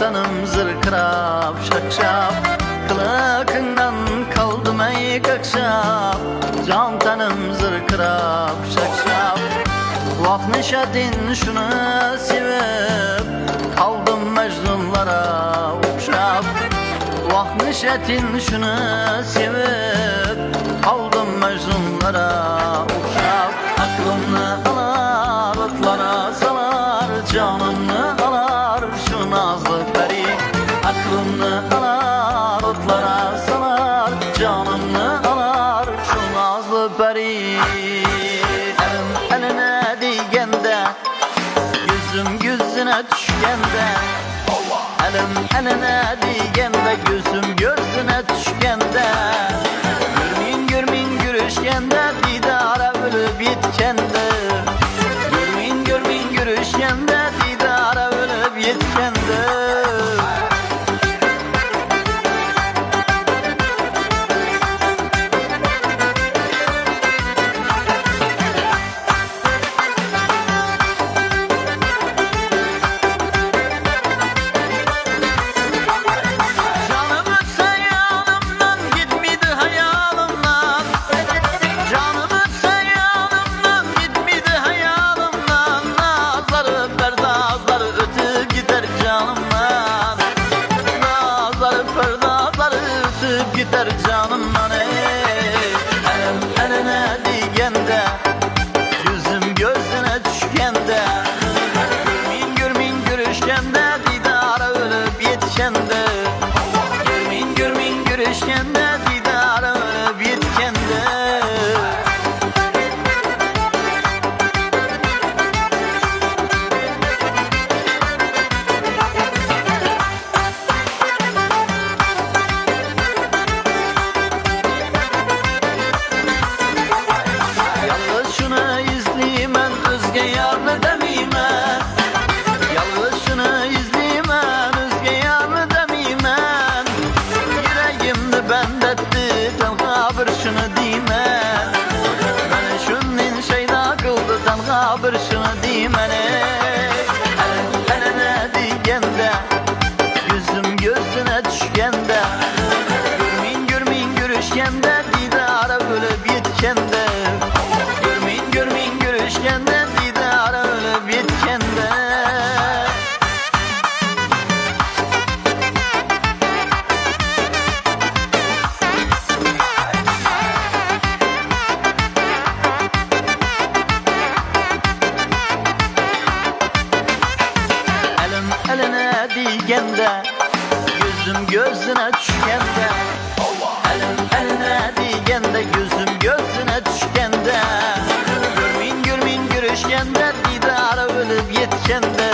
tanım zırkırap şakşap, kılakından kaldım ey kakşap. Can tanım zırkırap şakşap, vah neşetin şunu sevip kaldım mecnunlara okşap. Vah neşetin şunu sevip kaldım mecnunlara okşap. Aklımı alar otlara salar, canımı alar şu nazlı peri. Aklımı alar otlara salar, canımı alar şu nazlı peri. Elim eline değgende, gözüm gözüne düşkende. Elim eline değgende, gözüm gözüne düşkende. Görmeyin görmeyin görüşkende, didara ölüp yetkende. Görmeyin görmeyin görüşkende, didara ölüp yetkende. Gider canımdan elim eline değgende, gözüm gözüne düşkende. Görmeyin görmeyin görüşkende, didara ölüp yetkende. Görmeyin görmeyin görüşkende, didara ölüp yetkende. Şunu diyme, beni şunun şeyda kıldı tanga bir şunu diyme. Elim eline değgende, gözüm gözüne düşkende. Görmeyin görmeyin görüşkende, didara ölüp yetkende. Görmeyin görmeyin görüşkende, didara ölüp yetkende. Eline değgende, gözüm gözüne düşkende. Elim eline değgende, gözüm gözüne düşkende. Görmeyin görmeyin görüşkende, didara ölüp yetkende.